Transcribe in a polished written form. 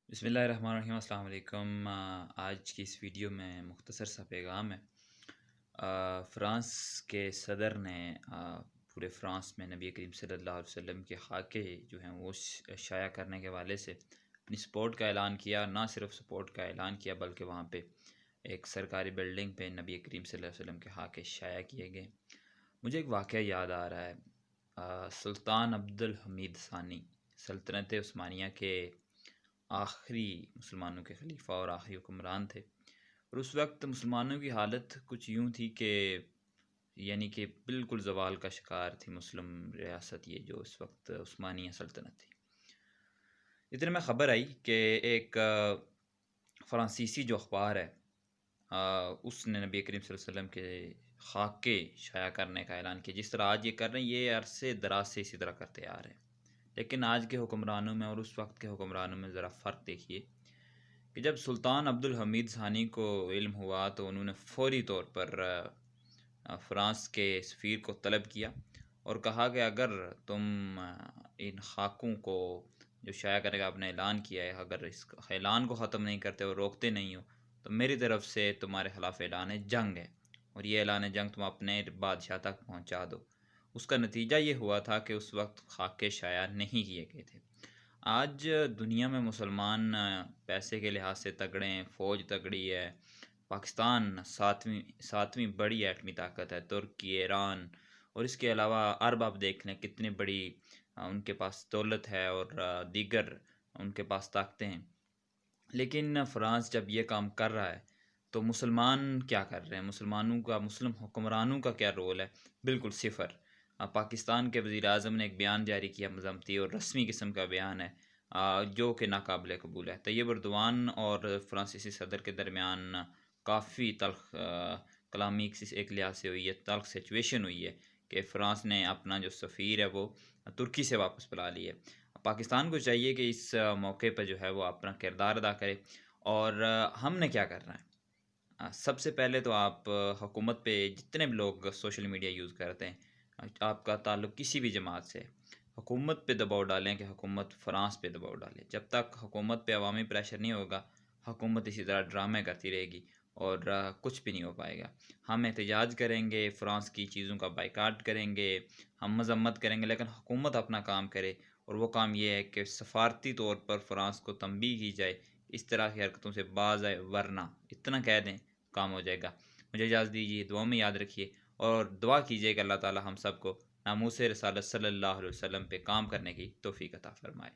بسم اللہ الرحمن الرحیم۔ السلام علیکم۔ آج کی اس ویڈیو میں مختصر سا پیغام ہے۔ فرانس کے صدر نے پورے فرانس میں نبی کریم صلی اللہ علیہ وسلم کے خاکے جو ہیں وہ شائع کرنے کے حوالے سے اپنی سپورٹ کا اعلان کیا۔ نہ صرف سپورٹ کا اعلان کیا بلکہ وہاں پہ ایک سرکاری بلڈنگ پہ نبی کریم صلی اللہ علیہ وسلم کے خاکے شائع کیے گئے۔ مجھے ایک واقعہ یاد آ رہا ہے۔ سلطان عبدالحمید ثانی سلطنت عثمانیہ کے آخری مسلمانوں کے خلیفہ اور آخری حکمران تھے، اور اس وقت مسلمانوں کی حالت کچھ یوں تھی کہ کہ بالکل زوال کا شکار تھی مسلم ریاست، یہ جو اس وقت عثمانیہ سلطنت تھی۔ اتنے میں خبر آئی کہ ایک فرانسیسی جو اخبار ہے اس نے نبی کریم صلی اللہ علیہ وسلم کے خاکے شائع کرنے کا اعلان کیا۔ جس طرح آج یہ کر رہے ہیں، یہ عرصے دراز سے اسی طرح کرتے آ رہے ہیں، لیکن آج کے حکمرانوں میں اور اس وقت کے حکمرانوں میں ذرا فرق دیکھیے کہ جب سلطان عبدالحمید ثانی کو علم ہوا تو انہوں نے فوری طور پر فرانس کے سفیر کو طلب کیا اور کہا کہ اگر تم ان خاکوں کو جو شائع کرنے کا آپ نے اعلان کیا ہے، اگر اس اعلان کو ختم نہیں کرتے اور روکتے نہیں ہو تو میری طرف سے تمہارے خلاف اعلان جنگ ہے، اور یہ اعلان جنگ تم اپنے بادشاہ تک پہنچا دو۔ اس کا نتیجہ یہ ہوا تھا کہ اس وقت خاکے شائع نہیں کیے گئے تھے۔ آج دنیا میں مسلمان پیسے کے لحاظ سے تگڑے ہیں، فوج تگڑی ہے، پاکستان ساتویں بڑی ایٹمی طاقت ہے، ترکی، ایران اور اس کے علاوہ عرب آپ دیکھ لیں کتنی بڑی ان کے پاس دولت ہے اور دیگر ان کے پاس طاقتیں ہیں، لیکن فرانس جب یہ کام کر رہا ہے تو مسلمان کیا کر رہے ہیں؟ مسلم حکمرانوں کا کیا رول ہے؟ بالکل صفر۔ پاکستان کے وزیر اعظم نے ایک بیان جاری کیا مذمتی اور رسمی قسم کا بیان ہے جو کہ ناقابل قبول ہے۔ طیب اردوان اور فرانسیسی صدر کے درمیان کافی تلخ کلامی ایک لحاظ سے ہوئی ہے، تلخ سچویشن ہوئی ہے کہ فرانس نے اپنا جو سفیر ہے وہ ترکی سے واپس بلا لی ہے۔ پاکستان کو چاہیے کہ اس موقع پہ جو ہے وہ اپنا کردار ادا کرے، اور ہم نے کیا کرنا ہے؟ سب سے پہلے تو آپ حکومت پہ جتنے بھی لوگ سوشل میڈیا یوز کرتے ہیں، آپ کا تعلق کسی بھی جماعت سے، حکومت پہ دباؤ ڈالیں کہ حکومت فرانس پہ دباؤ ڈالے۔ جب تک حکومت پہ عوامی پریشر نہیں ہوگا، حکومت اسی طرح ڈرامے کرتی رہے گی اور کچھ بھی نہیں ہو پائے گا۔ ہم احتجاج کریں گے، فرانس کی چیزوں کا بائیکاٹ کریں گے، ہم مذمت کریں گے، لیکن حکومت اپنا کام کرے، اور وہ کام یہ ہے کہ سفارتی طور پر فرانس کو تنبیہ کی جائے، اس طرح کی حرکتوں سے باز آئے، ورنہ اتنا کہہ دیں کام ہو جائے گا۔ مجھے اجازت دیجیے، دعا میں یاد رکھیے اور دعا کیجیے کہ اللہ تعالی ہم سب کو ناموس رسالت صلی اللہ علیہ وسلم پہ کام کرنے کی توفیق عطا فرمائے۔